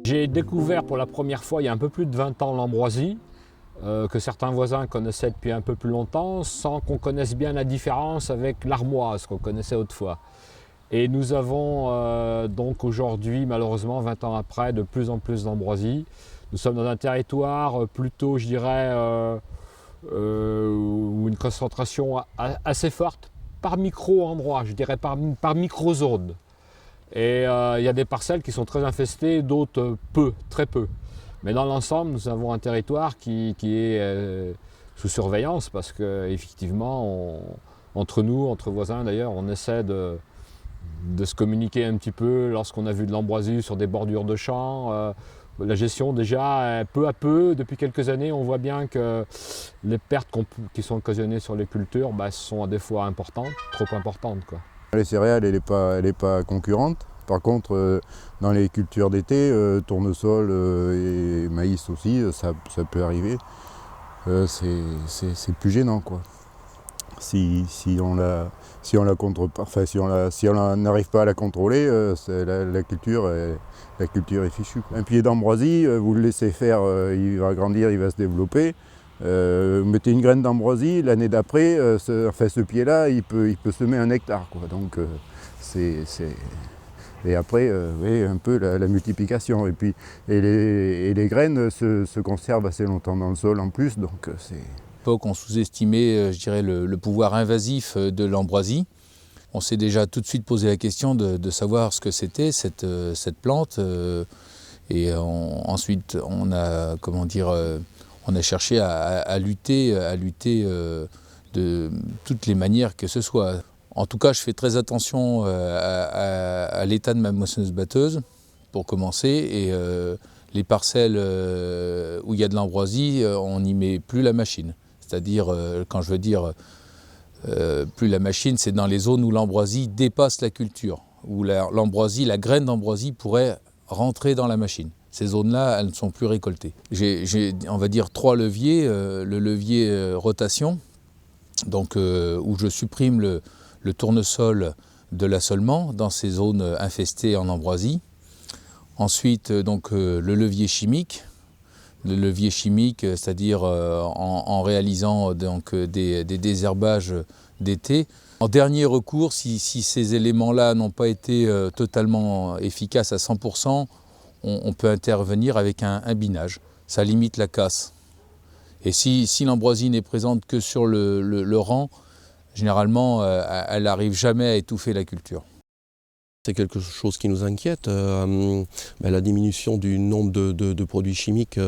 J'ai découvert pour la première fois il y a un peu plus de 20 ans l'ambroisie, que certains voisins connaissaient depuis un peu plus longtemps, sans qu'on connaisse bien la différence avec l'armoise qu'on connaissait autrefois. Et nous avons donc aujourd'hui, malheureusement, 20 ans après, de plus en plus d'ambroisie. Nous sommes dans un territoire plutôt, je dirais, où une concentration assez forte par micro-endroit, je dirais par micro-zone. Et il y a des parcelles qui sont très infestées, d'autres peu, très peu. Mais dans l'ensemble, nous avons un territoire qui est sous surveillance parce qu'effectivement, entre nous, entre voisins d'ailleurs, on essaie de se communiquer un petit peu lorsqu'on a vu de l'ambroisie sur des bordures de champs. La gestion déjà, peu à peu, depuis quelques années, on voit bien que les pertes qui sont occasionnées sur les cultures sont des fois importantes, trop importantes, quoi. Les céréales, elle n'est pas concurrente. Par contre, dans les cultures d'été, tournesol et maïs aussi, ça peut arriver. C'est plus gênant, quoi. Si on n'arrive pas à la contrôler, la culture est fichue. Un pied d'ambroisie, vous le laissez faire, il va grandir, il va se développer. Vous mettez une graine d'ambroisie, l'année d'après, ce pied-là, il peut semer 1 hectare, quoi. Donc, et après, oui, un peu la multiplication. Et les graines se conservent assez longtemps dans le sol en plus, donc c'est... On sous-estimait, je dirais, le pouvoir invasif de l'ambroisie. On s'est déjà tout de suite posé la question de savoir ce que c'était cette plante. Ensuite, on a cherché à lutter de toutes les manières que ce soit. En tout cas, je fais très attention à l'état de ma moissonneuse-batteuse, pour commencer. Et les parcelles où il y a de l'ambroisie, on n'y met plus la machine. C'est-à-dire, quand je veux dire plus la machine, c'est dans les zones où l'ambroisie dépasse la culture, où la graine d'ambroisie pourrait rentrer dans la machine. Ces zones-là, elles ne sont plus récoltées. J'ai, on va dire, 3 leviers. Le levier rotation, donc, où je supprime le tournesol de l'assolement dans ces zones infestées en ambroisie. Ensuite, donc, le levier chimique. Le levier chimique, c'est-à-dire en réalisant donc, des désherbages d'été. En dernier recours, si ces éléments-là n'ont pas été totalement efficaces à 100%, on peut intervenir avec un binage. Ça limite la casse. Et si l'ambroisie n'est présente que sur le rang, généralement, elle n'arrive jamais à étouffer la culture. C'est quelque chose qui nous inquiète. La diminution du nombre de produits chimiques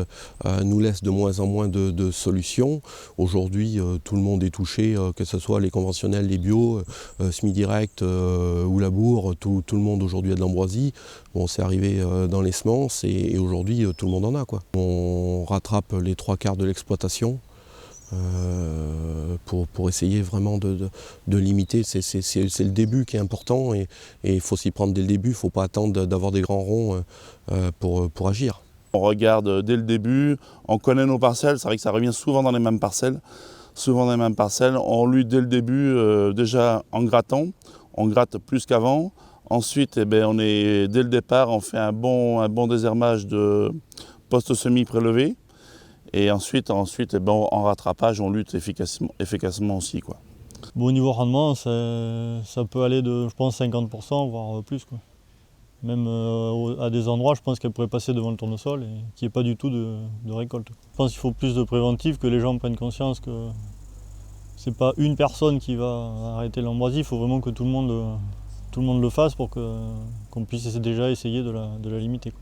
nous laisse de moins en moins de solutions. Aujourd'hui, tout le monde est touché, que ce soit les conventionnels, les bio, semi-direct ou labour, tout le monde aujourd'hui a de l'ambroisie. Bon, c'est arrivé dans les semences et aujourd'hui, tout le monde en a, quoi. On rattrape les 3/4 de l'exploitation. Pour essayer vraiment de limiter. C'est le début qui est important et il faut s'y prendre dès le début, il ne faut pas attendre d'avoir des grands ronds pour agir. On regarde dès le début, on connaît nos parcelles, c'est vrai que ça revient souvent dans les mêmes parcelles. On lutte dès le début, déjà en grattant, on gratte plus qu'avant. Ensuite, dès le départ, on fait un bon désherbage de post-semis prélevé. Et ensuite en rattrapage, on lutte efficacement aussi, quoi. Bon, au niveau rendement, ça peut aller de, je pense, 50%, voire plus, quoi. Même à des endroits, je pense qu'elle pourrait passer devant le tournesol et qu'il n'y ait pas du tout de récolte. Je pense qu'il faut plus de préventif, que les gens prennent conscience que c'est pas une personne qui va arrêter l'ambroisie, il faut vraiment que tout le monde le fasse pour qu'on puisse déjà essayer de la limiter, quoi.